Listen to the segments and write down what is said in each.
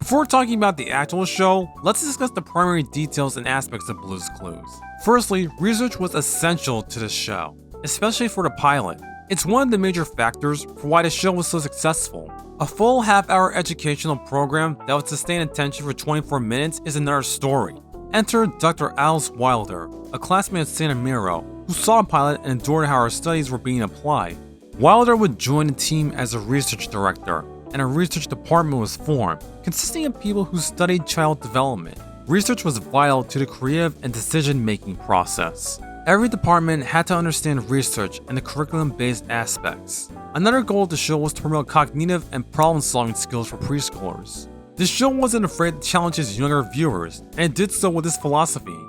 Before talking about the actual show, let's discuss the primary details and aspects of Blue's Clues. Firstly, research was essential to the show, especially for the pilot. It's one of the major factors for why the show was so successful. A full half-hour educational program that would sustain attention for 24 minutes is another story. Enter Dr. Alice Wilder, a classmate at Santa Miro, who saw the pilot and adored how her studies were being applied. Wilder would join the team as a research director, and a research department was formed, consisting of people who studied child development. Research was vital to the creative and decision-making process. Every department had to understand research and the curriculum-based aspects. Another goal of the show was to promote cognitive and problem-solving skills for preschoolers. The show wasn't afraid to challenge its younger viewers, and it did so with this philosophy.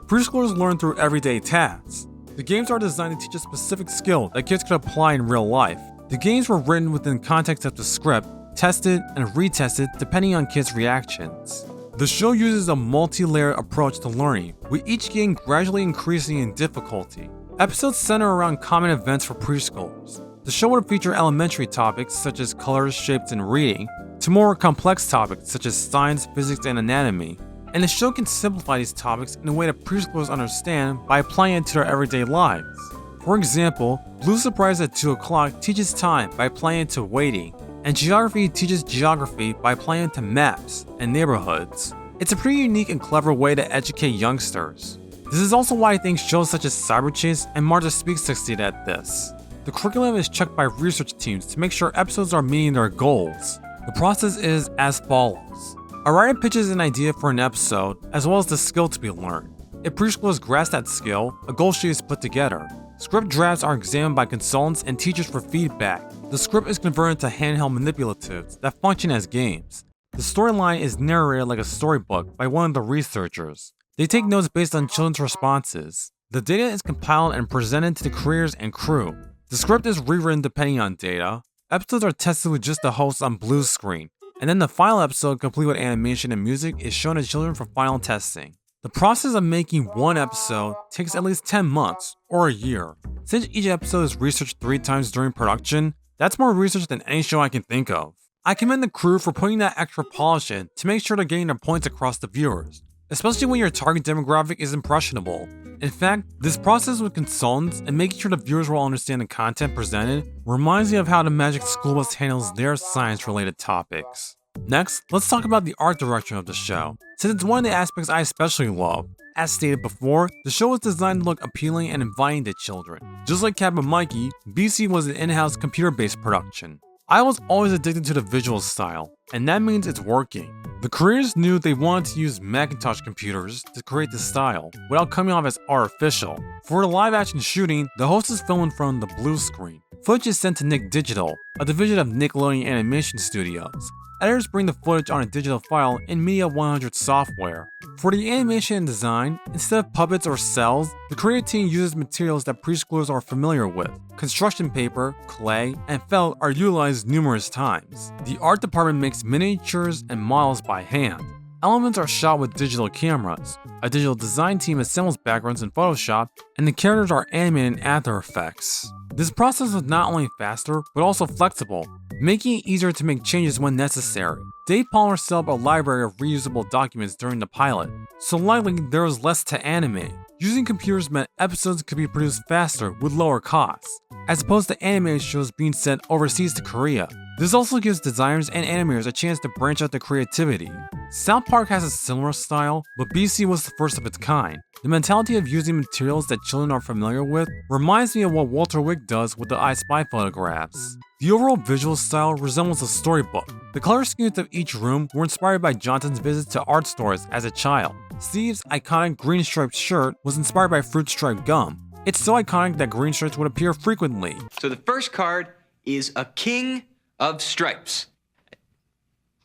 Preschoolers learn through everyday tasks. The games are designed to teach a specific skill that kids could apply in real life. The games were written within context of the script, tested and retested depending on kids' reactions. The show uses a multi-layered approach to learning, with each game gradually increasing in difficulty. Episodes center around common events for preschoolers. The show would feature elementary topics such as colors, shapes, and reading, to more complex topics such as science, physics, and anatomy. And the show can simplify these topics in a way that preschoolers understand by applying it to their everyday lives. For example, Blue Surprise at 2 o'clock teaches time by applying it to waiting, and Geography teaches geography by applying it to maps and neighborhoods. It's a pretty unique and clever way to educate youngsters. This is also why I think shows such as Cyber Chase and Martha Speaks succeed at this. The curriculum is checked by research teams to make sure episodes are meeting their goals. The process is as follows. A writer pitches an idea for an episode, as well as the skill to be learned. If preschoolers grasp that skill, a goal sheet is put together. Script drafts are examined by consultants and teachers for feedback. The script is converted to handheld manipulatives that function as games. The storyline is narrated like a storybook by one of the researchers. They take notes based on children's responses. The data is compiled and presented to the creators and crew. The script is rewritten depending on data. Episodes are tested with just the host on blue screen, and then the final episode, complete with animation and music, is shown to children for final testing. The process of making one episode takes at least 10 months, or a year. Since each episode is researched 3 times during production, that's more research than any show I can think of. I commend the crew for putting that extra polish in to make sure they're getting their points across to viewers, especially when your target demographic is impressionable. In fact, this process with consultants and making sure the viewers will understand the content presented reminds me of how the Magic School Bus handles their science-related topics. Next, let's talk about the art direction of the show, since it's one of the aspects I especially love. As stated before, the show was designed to look appealing and inviting to children. Just like Captain Mikey, BC was an in-house computer-based production. I was always addicted to the visual style, and that means it's working. The creators knew they wanted to use Macintosh computers to create the style, without coming off as artificial. For the live-action shooting, the host is filmed in front of the blue screen. Footage is sent to Nick Digital, a division of Nickelodeon Animation Studios. Editors bring the footage on a digital file in Media 100 software. For the animation and design, instead of puppets or cells, the creative team uses materials that preschoolers are familiar with. Construction paper, clay, and felt are utilized numerous times. The art department makes miniatures and models by hand. Elements are shot with digital cameras. A digital design team assembles backgrounds in Photoshop, and the characters are animated in After Effects. This process was not only faster, but also flexible, making it easier to make changes when necessary. Dave Palmer set up a library of reusable documents during the pilot, so likely there was less to animate. Using computers meant episodes could be produced faster with lower costs, as opposed to animated shows being sent overseas to Korea. This also gives designers and animators a chance to branch out their creativity. South Park has a similar style, but BC was the first of its kind. The mentality of using materials that children are familiar with reminds me of what Walter Wick does with the I Spy photographs. The overall visual style resembles a storybook. The color schemes of each room were inspired by Johnson's visits to art stores as a child. Steve's iconic green striped shirt was inspired by fruit striped gum. It's so iconic that green shirts would appear frequently. So the first card is a king of stripes.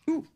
Ooh,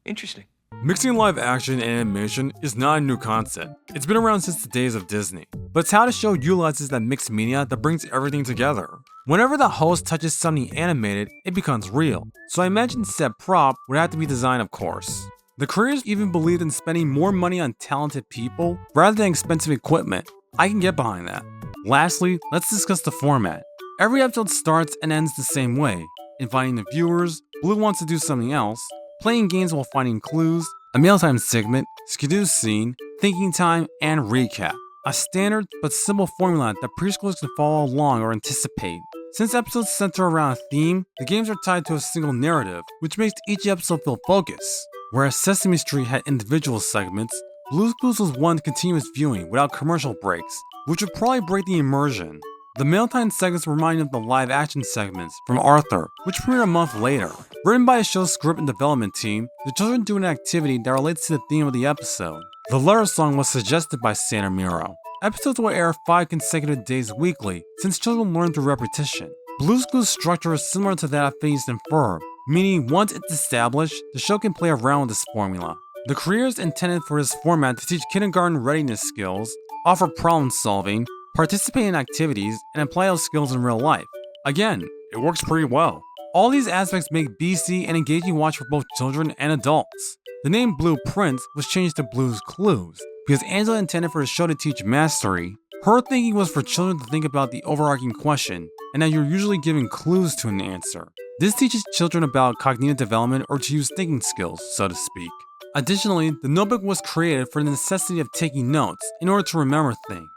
interesting. Mixing live action and animation is not a new concept. It's been around since the days of Disney, but it's how the show utilizes that mixed media that brings everything together. Whenever the host touches something animated, it becomes real, so I imagine said prop would have to be designed, of course. The creators even believed in spending more money on talented people rather than expensive equipment. I can get behind that. Lastly, let's discuss the format. Every episode starts and ends the same way, inviting the viewers. Blue wants to do something else. playing games while finding clues, a mealtime segment, skidoo scene, thinking time, and recap. A standard but simple formula that preschoolers can follow along or anticipate. Since episodes center around a theme, the games are tied to a single narrative, which makes each episode feel focused. Whereas Sesame Street had individual segments, Blue's Clues was one continuous viewing without commercial breaks, which would probably break the immersion. The Mealtime segments remind of the live-action segments from Arthur, which premiered a month later. Written by the show's script and development team, the children do an activity that relates to the theme of the episode. The letter song was suggested by Santa Miro. Episodes will air 5 consecutive days weekly, since children learn through repetition. Blue's Clues' structure is similar to that of Phineas and Ferb, meaning once it's established, the show can play around with this formula. The creators intended for this format to teach kindergarten readiness skills, offer problem solving, participate in activities, and apply those skills in real life. Again, it works pretty well. All these aspects make BC an engaging watch for both children and adults. The name Blueprint was changed to Blue's Clues because Angela intended for the show to teach mastery. Her thinking was for children to think about the overarching question, and that you're usually giving clues to an answer. This teaches children about cognitive development or to use thinking skills, so to speak. Additionally, the notebook was created for the necessity of taking notes in order to remember things.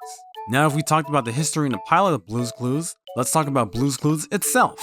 Now if we talked about the history and the pilot of Blue's Clues, let's talk about Blue's Clues itself.